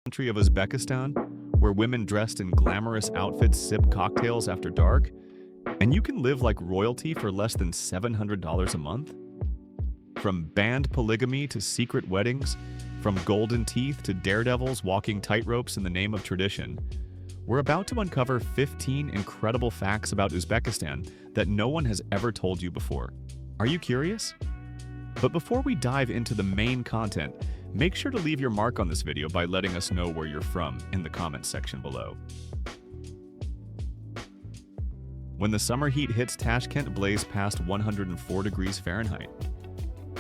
Country of Uzbekistan, where women dressed in glamorous outfits sip cocktails after dark, and you can live like royalty for less than $700 a month? From banned polygamy to secret weddings, from golden teeth to daredevils walking tightropes in the name of tradition, we're about to uncover 15 incredible facts about Uzbekistan that no one has ever told you before. Are you curious? But before we dive into the main content, make sure to leave your mark on this video by letting us know where you're from in the comments section below. When the summer heat hits, Tashkent blaze past 104 degrees Fahrenheit.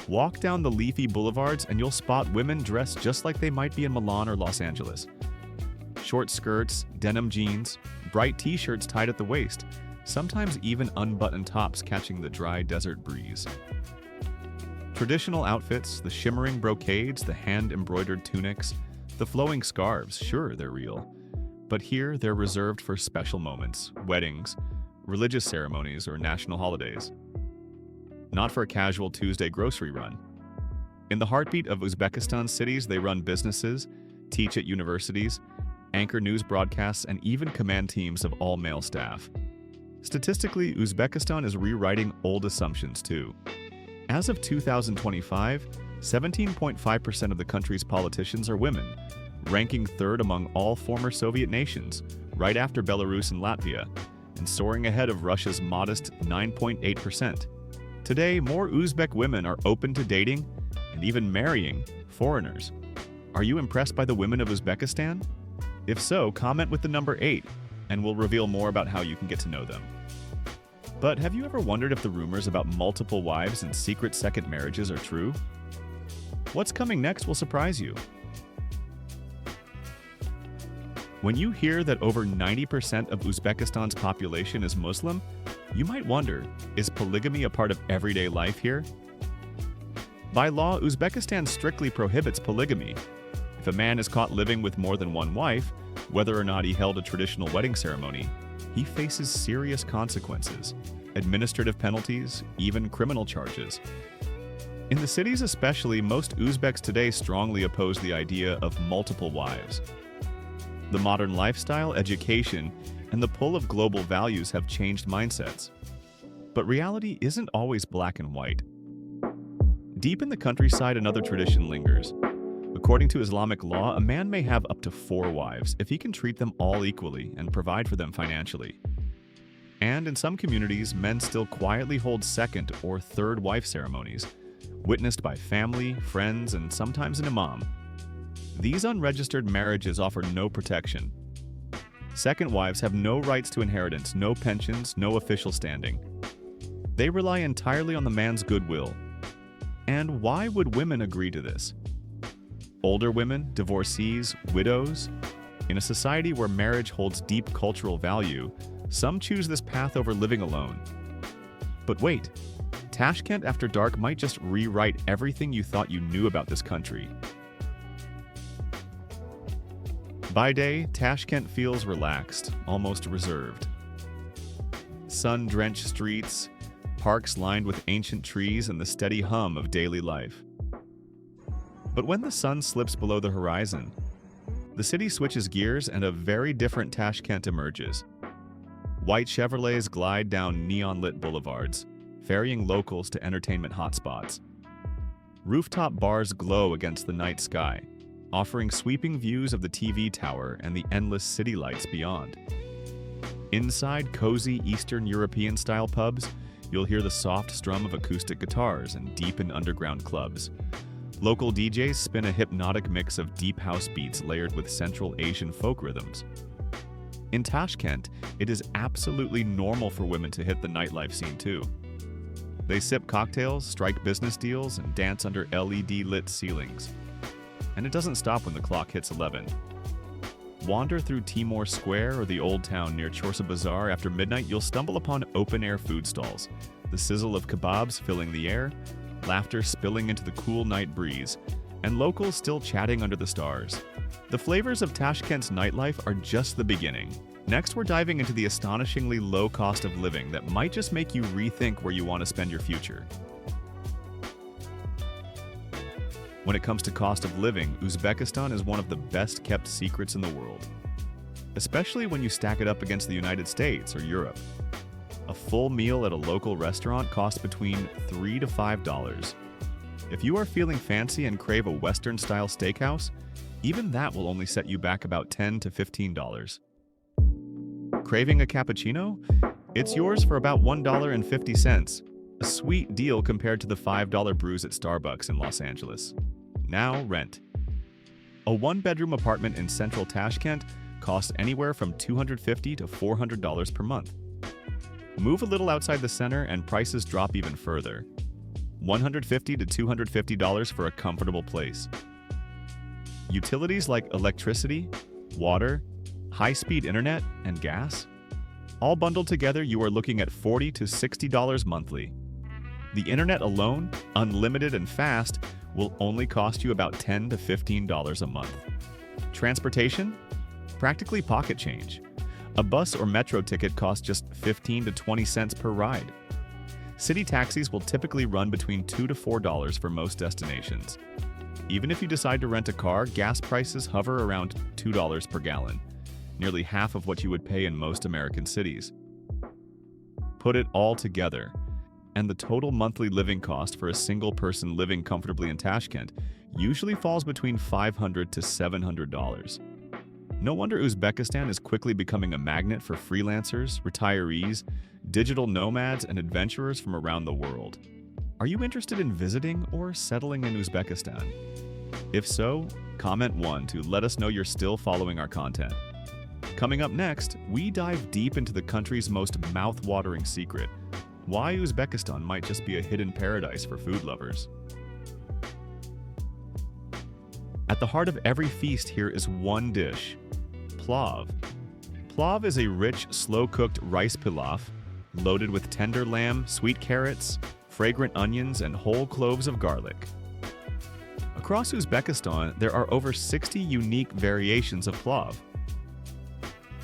Walk down the leafy boulevards and you'll spot women dressed just like they might be in Milan or Los Angeles. Short skirts, denim jeans, bright t-shirts tied at the waist, sometimes even unbuttoned tops catching the dry desert breeze. Traditional outfits, the shimmering brocades, the hand-embroidered tunics, the flowing scarves, sure, they're real. But here, they're reserved for special moments, weddings, religious ceremonies, or national holidays. Not for a casual Tuesday grocery run. In the heartbeat of Uzbekistan's cities, they run businesses, teach at universities, anchor news broadcasts, and even command teams of all-male staff. Statistically, Uzbekistan is rewriting old assumptions too. As of 2025, 17.5% of the country's politicians are women, ranking third among all former Soviet nations, right after Belarus and Latvia, and soaring ahead of Russia's modest 9.8%. Today, more Uzbek women are open to dating and even marrying foreigners. Are you impressed by the women of Uzbekistan? If so, comment with the number 8, and we'll reveal more about how you can get to know them. But have you ever wondered if the rumors about multiple wives and secret second marriages are true? What's coming next will surprise you. When you hear that over 90% of Uzbekistan's population is Muslim, you might wonder, is polygamy a part of everyday life here? By law, Uzbekistan strictly prohibits polygamy. If a man is caught living with more than one wife, whether or not he held a traditional wedding ceremony, he faces serious consequences, administrative penalties, even criminal charges. In the cities especially, most Uzbeks today strongly oppose the idea of multiple wives. The modern lifestyle, education, and the pull of global values have changed mindsets. But reality isn't always black and white. Deep in the countryside, another tradition lingers. According to Islamic law, a man may have up to 4 wives if he can treat them all equally and provide for them financially. And in some communities, men still quietly hold second or third wife ceremonies, witnessed by family, friends, and sometimes an imam. These unregistered marriages offer no protection. Second wives have no rights to inheritance, no pensions, no official standing. They rely entirely on the man's goodwill. And why would women agree to this? Older women, divorcees, widows? In a society where marriage holds deep cultural value, some choose this path over living alone. But wait, Tashkent after dark might just rewrite everything you thought you knew about this country. By day, Tashkent feels relaxed, almost reserved. Sun-drenched streets, parks lined with ancient trees, and the steady hum of daily life. But when the sun slips below the horizon, the city switches gears and a very different Tashkent emerges. White Chevrolets glide down neon-lit boulevards, ferrying locals to entertainment hotspots. Rooftop bars glow against the night sky, offering sweeping views of the TV tower and the endless city lights beyond. Inside cozy Eastern European-style pubs, you'll hear the soft strum of acoustic guitars and deep in underground clubs. Local DJs spin a hypnotic mix of deep house beats layered with Central Asian folk rhythms. In Tashkent, it is absolutely normal for women to hit the nightlife scene too. They sip cocktails, strike business deals, and dance under LED-lit ceilings. And it doesn't stop when the clock hits 11. Wander through Timor Square or the Old Town near Chorsa Bazaar after midnight, you'll stumble upon open-air food stalls, the sizzle of kebabs filling the air, laughter spilling into the cool night breeze, and locals still chatting under the stars. The flavors of Tashkent's nightlife are just the beginning. Next, we're diving into the astonishingly low cost of living that might just make you rethink where you want to spend your future. When it comes to cost of living, Uzbekistan is one of the best-kept secrets in the world, especially when you stack it up against the United States or Europe. A full meal at a local restaurant costs between $3 to $5. If you are feeling fancy and crave a Western-style steakhouse, even that will only set you back about $10 to $15. Craving a cappuccino? It's yours for about $1.50, a sweet deal compared to the $5 brews at Starbucks in Los Angeles. Now, rent. A one-bedroom apartment in central Tashkent costs anywhere from $250 to $400 per month. Move a little outside the center and prices drop even further. $150 to $250 for a comfortable place. Utilities like electricity, water, high-speed internet, and gas? All bundled together, you are looking at $40 to $60 monthly. The internet alone, unlimited and fast, will only cost you about $10 to $15 a month. Transportation? Practically pocket change. A bus or metro ticket costs just 15 to 20 cents per ride. City taxis will typically run between $2 to $4 for most destinations. Even if you decide to rent a car, gas prices hover around $2 per gallon, nearly half of what you would pay in most American cities. Put it all together, and the total monthly living cost for a single person living comfortably in Tashkent usually falls between $500 to $700. No wonder Uzbekistan is quickly becoming a magnet for freelancers, retirees, digital nomads, and adventurers from around the world. Are you interested in visiting or settling in Uzbekistan? If so, comment 1 to let us know you're still following our content. Coming up next, we dive deep into the country's most mouth-watering secret, why Uzbekistan might just be a hidden paradise for food lovers. At the heart of every feast here is one dish: plav. Plav is a rich, slow-cooked rice pilaf, loaded with tender lamb, sweet carrots, fragrant onions, and whole cloves of garlic. Across Uzbekistan, there are over 60 unique variations of plav.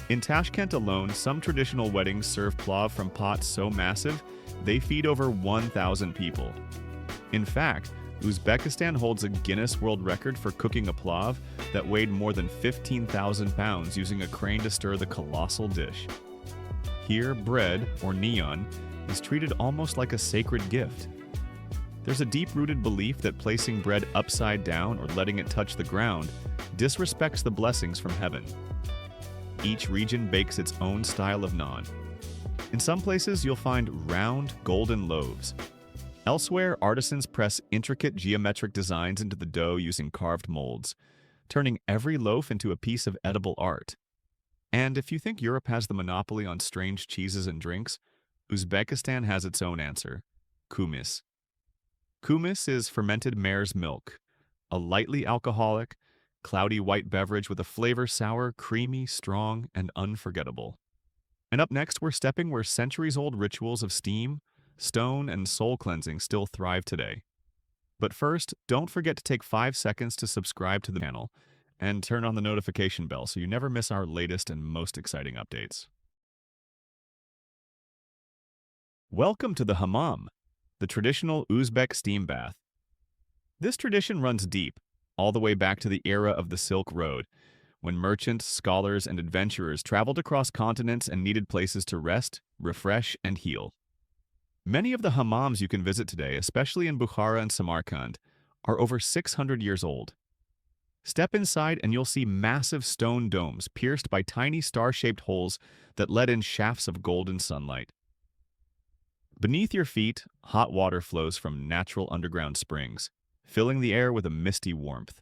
In Tashkent alone, some traditional weddings serve plav from pots so massive, they feed over 1,000 people. In fact, Uzbekistan holds a Guinness World Record for cooking a plav that weighed more than 15,000 pounds using a crane to stir the colossal dish. Here, bread, or neon, is treated almost like a sacred gift. There's a deep-rooted belief that placing bread upside down or letting it touch the ground disrespects the blessings from heaven. Each region bakes its own style of naan. In some places, you'll find round, golden loaves. Elsewhere, artisans press intricate geometric designs into the dough using carved molds, turning every loaf into a piece of edible art. And if you think Europe has the monopoly on strange cheeses and drinks, Uzbekistan has its own answer: kumis. Kumis is fermented mare's milk, a lightly alcoholic, cloudy white beverage with a flavor sour, creamy, strong, and unforgettable. And up next, we're stepping where centuries-old rituals of steam, stone, and soul cleansing still thrive today. But first, don't forget to take 5 seconds to subscribe to the channel and turn on the notification bell so you never miss our latest and most exciting updates. Welcome to the hammam, the traditional Uzbek steam bath. This tradition runs deep, all the way back to the era of the Silk Road, when merchants, scholars, and adventurers traveled across continents and needed places to rest, refresh, and heal. Many of the hammams you can visit today, especially in Bukhara and Samarkand, are over 600 years old. Step inside and you'll see massive stone domes pierced by tiny star-shaped holes that let in shafts of golden sunlight. Beneath your feet, hot water flows from natural underground springs, filling the air with a misty warmth.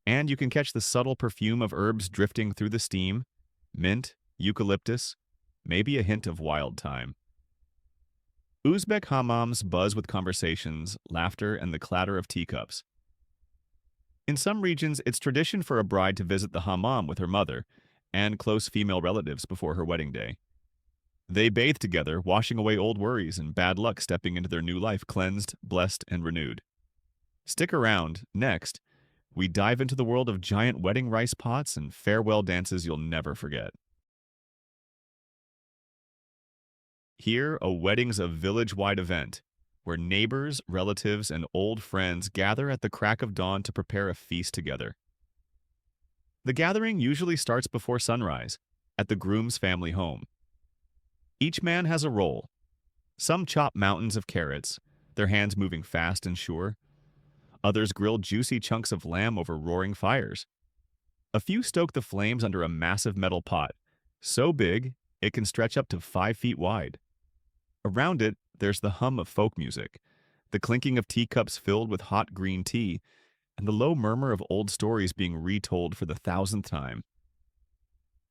And you can catch the subtle perfume of herbs drifting through the steam: mint, eucalyptus, maybe a hint of wild thyme. Uzbek hammams buzz with conversations, laughter, and the clatter of teacups. In some regions, it's tradition for a bride to visit the hammam with her mother and close female relatives before her wedding day. They bathe together, washing away old worries and bad luck, stepping into their new life cleansed, blessed, and renewed. Stick around. Next, we dive into the world of giant wedding rice pots and farewell dances you'll never forget. Here, a wedding's a village-wide event. where neighbors, relatives, and old friends gather at the crack of dawn to prepare a feast together. The gathering usually starts before sunrise, at the groom's family home. Each man has a role. Some chop mountains of carrots, their hands moving fast and sure. Others grill juicy chunks of lamb over roaring fires. A few stoke the flames under a massive metal pot, so big it can stretch up to 5 feet wide. Around it, there's the hum of folk music, the clinking of teacups filled with hot green tea, and the low murmur of old stories being retold for the 1,000th time.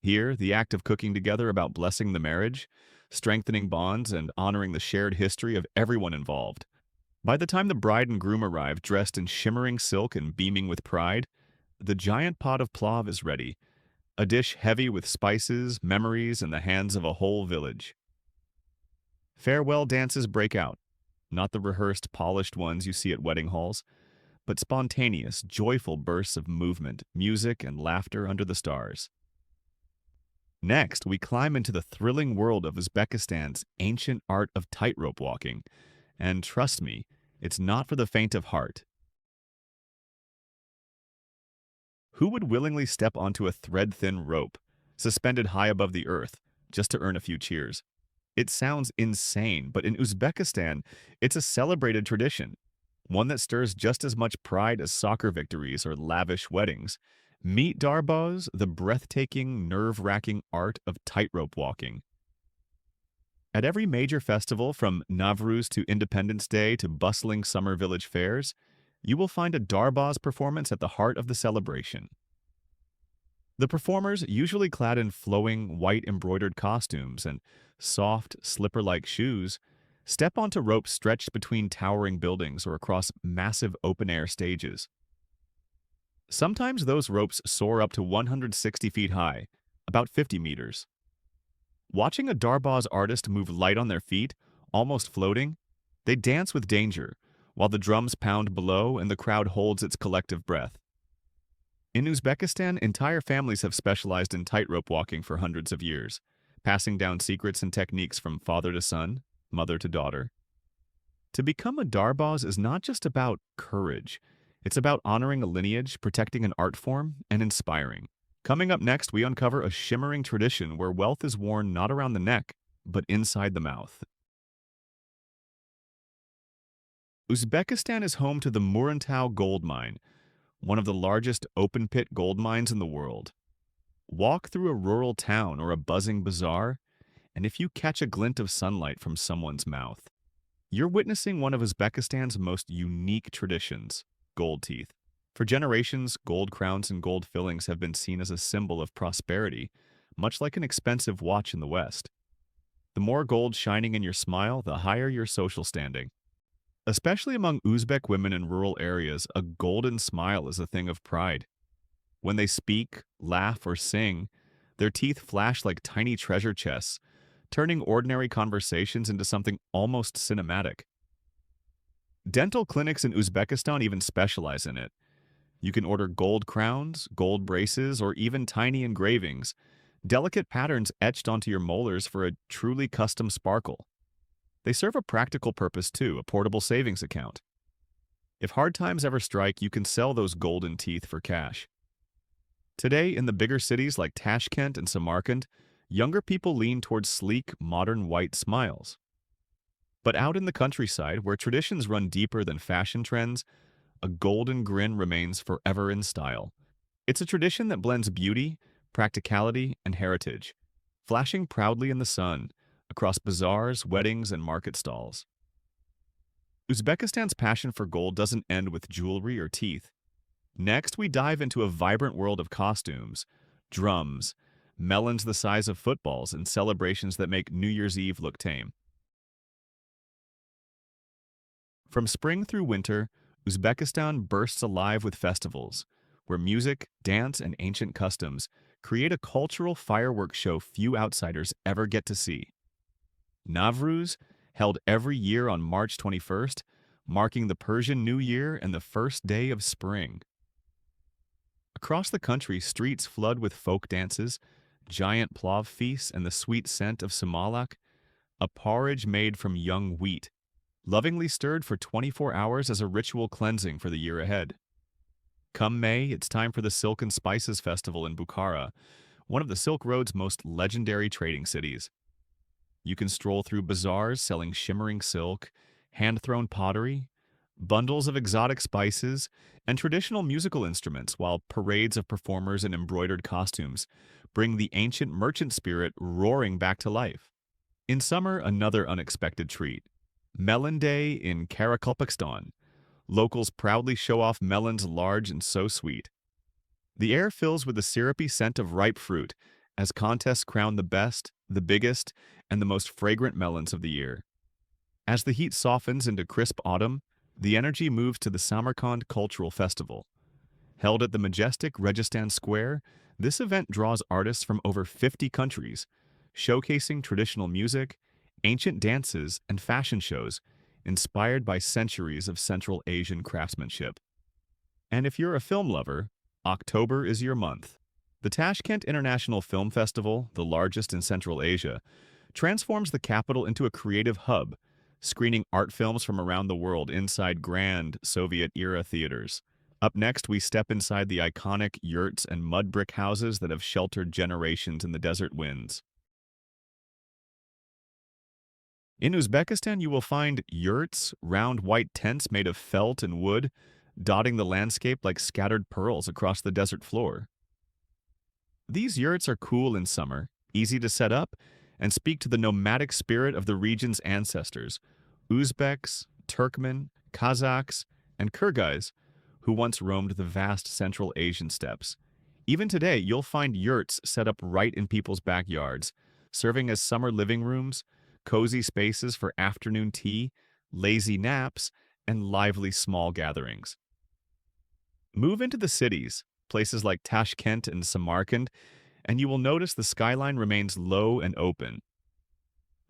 Here, the act of cooking together about blessing the marriage, strengthening bonds, and honoring the shared history of everyone involved. By the time the bride and groom arrive dressed in shimmering silk and beaming with pride, the giant pot of plov is ready, a dish heavy with spices, memories, and the hands of a whole village. Farewell dances break out, not the rehearsed, polished ones you see at wedding halls, but spontaneous, joyful bursts of movement, music, and laughter under the stars. Next, we climb into the thrilling world of Uzbekistan's ancient art of tightrope walking, and trust me, it's not for the faint of heart. Who would willingly step onto a thread-thin rope, suspended high above the earth, just to earn a few cheers? It sounds insane, but in Uzbekistan, it's a celebrated tradition, one that stirs just as much pride as soccer victories or lavish weddings. Meet Darbaz, the breathtaking, nerve-wracking art of tightrope walking. At every major festival, from Navruz to Independence Day to bustling summer village fairs, you will find a Darbaz performance at the heart of the celebration. The performers, usually clad in flowing, white embroidered costumes and soft, slipper-like shoes, step onto ropes stretched between towering buildings or across massive open-air stages. Sometimes those ropes soar up to 160 feet high, about 50 meters. Watching a Darbaz artist move light on their feet, almost floating, they dance with danger, while the drums pound below and the crowd holds its collective breath. In Uzbekistan, entire families have specialized in tightrope walking for hundreds of years, passing down secrets and techniques from father to son, mother to daughter. To become a Darbaz is not just about courage. It's about honoring a lineage, protecting an art form, and inspiring. Coming up next, we uncover a shimmering tradition where wealth is worn not around the neck, but inside the mouth. Uzbekistan is home to the Murantau gold mine, one of the largest open-pit gold mines in the world. Walk through a rural town or a buzzing bazaar, and if you catch a glint of sunlight from someone's mouth, you're witnessing one of Uzbekistan's most unique traditions. Gold teeth. For generations, gold crowns and gold fillings have been seen as a symbol of prosperity, much like an expensive watch in the West. The more gold shining in your smile, the higher your social standing. Especially among Uzbek women in rural areas, a golden smile is a thing of pride. When they speak, laugh, or sing, their teeth flash like tiny treasure chests, turning ordinary conversations into something almost cinematic. Dental clinics in Uzbekistan even specialize in it. You can order gold crowns, gold braces, or even tiny engravings, delicate patterns etched onto your molars for a truly custom sparkle. They serve a practical purpose too, a portable savings account. If hard times ever strike, you can sell those golden teeth for cash. Today, in the bigger cities like Tashkent and Samarkand, younger people lean towards sleek, modern white smiles. But out in the countryside, where traditions run deeper than fashion trends, a golden grin remains forever in style. It's a tradition that blends beauty, practicality, and heritage, flashing proudly in the sun, across bazaars, weddings, and market stalls. Uzbekistan's passion for gold doesn't end with jewelry or teeth. Next, we dive into a vibrant world of costumes, drums, melons the size of footballs, and celebrations that make New Year's Eve look tame. From spring through winter, Uzbekistan bursts alive with festivals, where music, dance, and ancient customs create a cultural fireworks show few outsiders ever get to see. Navruz, held every year on March 21st, marking the Persian New Year and the first day of spring. Across the country, streets flood with folk dances, giant plov feasts, and the sweet scent of sumalak, a porridge made from young wheat, lovingly stirred for 24 hours as a ritual cleansing for the year ahead. Come May, it's time for the Silk and Spices Festival in Bukhara, one of the Silk Road's most legendary trading cities. You can stroll through bazaars selling shimmering silk, hand-thrown pottery, bundles of exotic spices, and traditional musical instruments, while parades of performers in embroidered costumes bring the ancient merchant spirit roaring back to life. In summer, another unexpected treat. Melon Day in Karakalpakstan. Locals proudly show off melons large and so sweet. The air fills with the syrupy scent of ripe fruit as contests crown the best, the biggest, and the most fragrant melons of the year. As the heat softens into crisp autumn, the energy moves to the Samarkand Cultural Festival. Held at the majestic Registan Square, this event draws artists from over 50 countries, showcasing traditional music, ancient dances, and fashion shows inspired by centuries of Central Asian craftsmanship. And if you're a film lover, October is your month. The Tashkent International Film Festival, the largest in Central Asia, transforms the capital into a creative hub, screening art films from around the world inside grand Soviet-era theaters. Up next, we step inside the iconic yurts and mud brick houses that have sheltered generations in the desert winds. In Uzbekistan, you will find yurts, round white tents made of felt and wood, dotting the landscape like scattered pearls across the desert floor. These yurts are cool in summer, easy to set up, and speak to the nomadic spirit of the region's ancestors, Uzbeks, Turkmen, Kazakhs, and Kyrgyz, who once roamed the vast Central Asian steppes. Even today, you'll find yurts set up right in people's backyards, serving as summer living rooms, cozy spaces for afternoon tea, lazy naps, and lively small gatherings. Move into the cities, places like Tashkent and Samarkand, and you will notice the skyline remains low and open.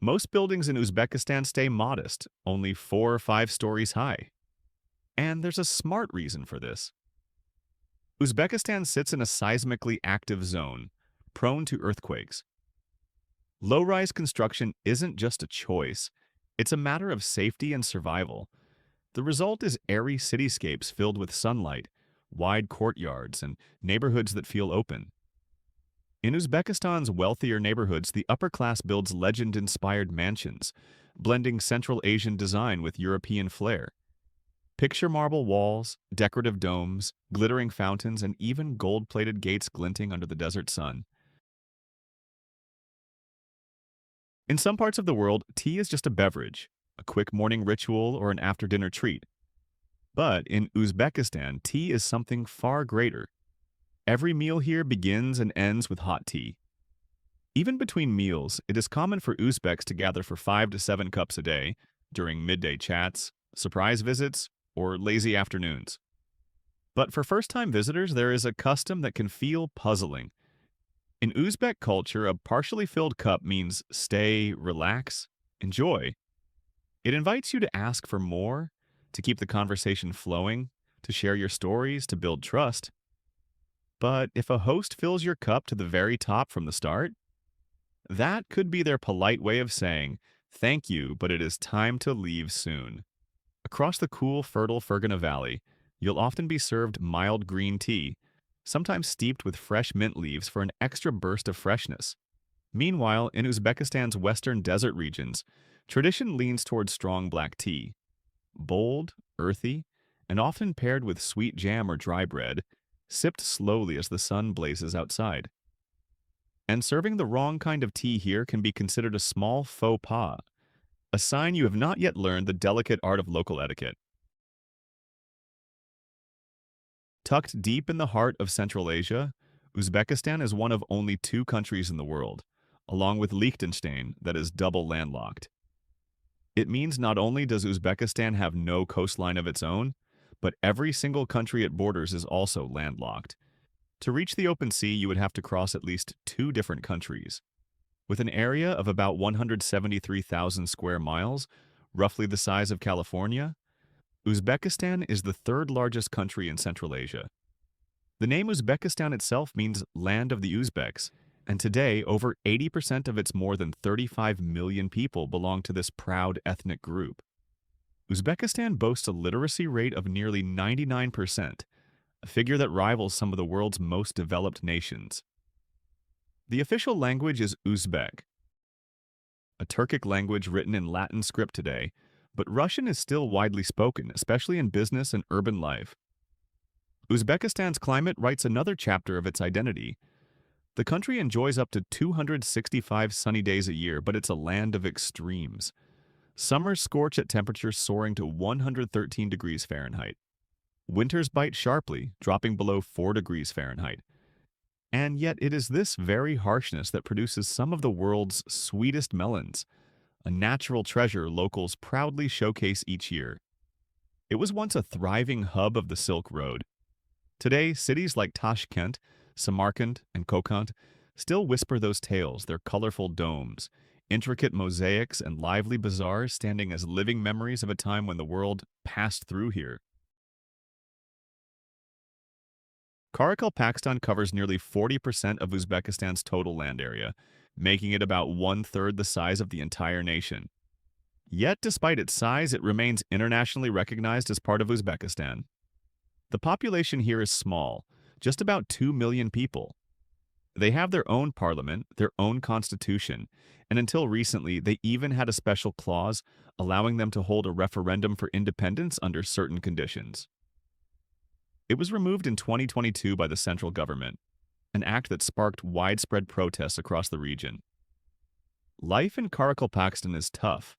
Most buildings in Uzbekistan stay modest, only 4 or 5 stories high. And there's a smart reason for this. Uzbekistan sits in a seismically active zone, prone to earthquakes. Low-rise construction isn't just a choice, it's a matter of safety and survival. The result is airy cityscapes filled with sunlight, wide courtyards, and neighborhoods that feel open. In Uzbekistan's wealthier neighborhoods, the upper class builds legend-inspired mansions, blending Central Asian design with European flair. Picture marble walls, decorative domes, glittering fountains, and even gold-plated gates glinting under the desert sun. In some parts of the world, tea is just a beverage, a quick morning ritual, or an after-dinner treat. But in Uzbekistan, tea is something far greater. Every meal here begins and ends with hot tea. Even between meals, it is common for Uzbeks to gather for 5 to 7 cups a day during midday chats, surprise visits, or lazy afternoons. But for first-time visitors, there is a custom that can feel puzzling. In Uzbek culture, a partially filled cup means stay, relax, enjoy. It invites you to ask for more, to keep the conversation flowing, to share your stories, to build trust. But if a host fills your cup to the very top from the start, that could be their polite way of saying, "Thank you, but it is time to leave soon." Across the cool, fertile Fergana Valley, you'll often be served mild green tea, sometimes steeped with fresh mint leaves for an extra burst of freshness. Meanwhile, in Uzbekistan's western desert regions, tradition leans towards strong black tea. Bold, earthy, and often paired with sweet jam or dry bread, sipped slowly as the sun blazes outside. And serving the wrong kind of tea here can be considered a small faux pas, a sign you have not yet learned the delicate art of local etiquette. Tucked deep in the heart of Central Asia, Uzbekistan is one of only 2 countries in the world, along with Liechtenstein, that is double landlocked. It means not only does Uzbekistan have no coastline of its own, but every single country it borders is also landlocked. To reach the open sea, you would have to cross at least 2 different countries. With an area of about 173,000 square miles, roughly the size of California, Uzbekistan is the 3rd largest country in Central Asia. The name Uzbekistan itself means land of the Uzbeks, and today over 80% of its more than 35 million people belong to this proud ethnic group. Uzbekistan boasts a literacy rate of nearly 99%, a figure that rivals some of the world's most developed nations. The official language is Uzbek, a Turkic language written in Latin script today, but Russian is still widely spoken, especially in business and urban life. Uzbekistan's climate writes another chapter of its identity. The country enjoys up to 265 sunny days a year, but it's a land of extremes. Summers scorch at temperatures soaring to 113 degrees Fahrenheit. Winters bite sharply, dropping below 4 degrees Fahrenheit. And yet it is this very harshness that produces some of the world's sweetest melons, a natural treasure locals proudly showcase each year. It was once a thriving hub of the Silk Road. Today, cities like Tashkent, Samarkand, and Kokand still whisper those tales, their colorful domes, intricate mosaics, and lively bazaars standing as living memories of a time when the world passed through here. Karakalpakstan covers nearly 40% of Uzbekistan's total land area, making it about one-third the size of the entire nation. Yet, despite its size, it remains internationally recognized as part of Uzbekistan. The population here is small, just about 2 million people. They have their own parliament, their own constitution, and until recently, they even had a special clause allowing them to hold a referendum for independence under certain conditions. It was removed in 2022 by the central government, an act that sparked widespread protests across the region. Life in Karakalpakstan is tough.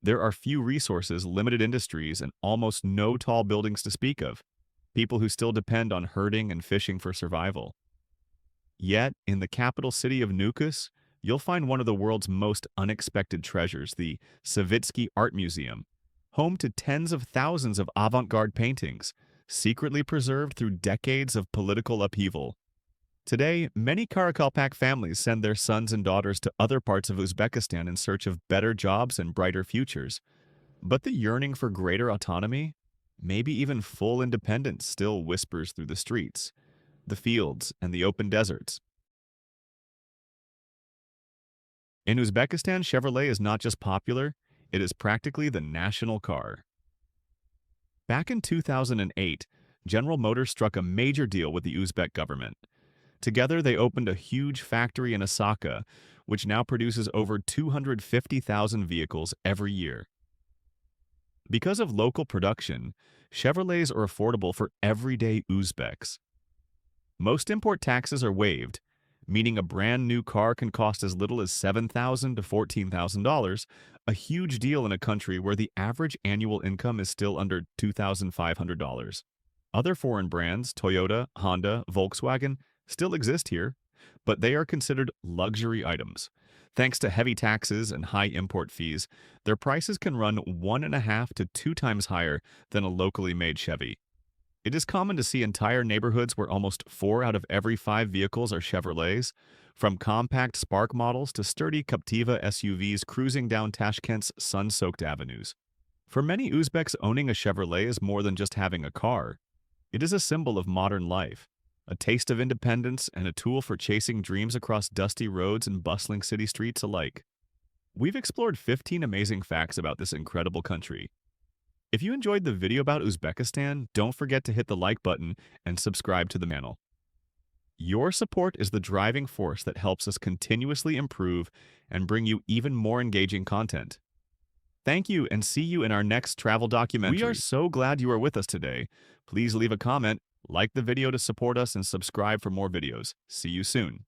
There are few resources, limited industries, and almost no tall buildings to speak of. People who still depend on herding and fishing for survival. Yet, in the capital city of Nukus, you'll find one of the world's most unexpected treasures, the Savitsky Art Museum, home to tens of thousands of avant-garde paintings, secretly preserved through decades of political upheaval. Today, many Karakalpak families send their sons and daughters to other parts of Uzbekistan in search of better jobs and brighter futures. But the yearning for greater autonomy, maybe even full independence, still whispers through the streets, the fields, and the open deserts. In Uzbekistan, Chevrolet is not just popular, it is practically the national car. Back in 2008, General Motors struck a major deal with the Uzbek government. Together, they opened a huge factory in Osaka, which now produces over 250,000 vehicles every year. Because of local production, Chevrolets are affordable for everyday Uzbeks. Most import taxes are waived, meaning a brand new car can cost as little as $7,000 to $14,000, a huge deal in a country where the average annual income is still under $2,500. Other foreign brands, Toyota, Honda, Volkswagen, still exist here, but they are considered luxury items. Thanks to heavy taxes and high import fees, their prices can run 1.5 to 2 times higher than a locally made Chevy. It is common to see entire neighborhoods where almost 4 out of every 5 vehicles are Chevrolets, from compact Spark models to sturdy Captiva SUVs cruising down Tashkent's sun-soaked avenues. For many Uzbeks, owning a Chevrolet is more than just having a car. It is a symbol of modern life, a taste of independence, and a tool for chasing dreams across dusty roads and bustling city streets alike. We've explored 15 amazing facts about this incredible country. If you enjoyed the video about Uzbekistan, don't forget to hit the like button and subscribe to the channel. Your support is the driving force that helps us continuously improve and bring you even more engaging content. Thank you, and see you in our next travel documentary. We are so glad you are with us today. Please leave a comment, like the video to support us, and subscribe for more videos. See you soon.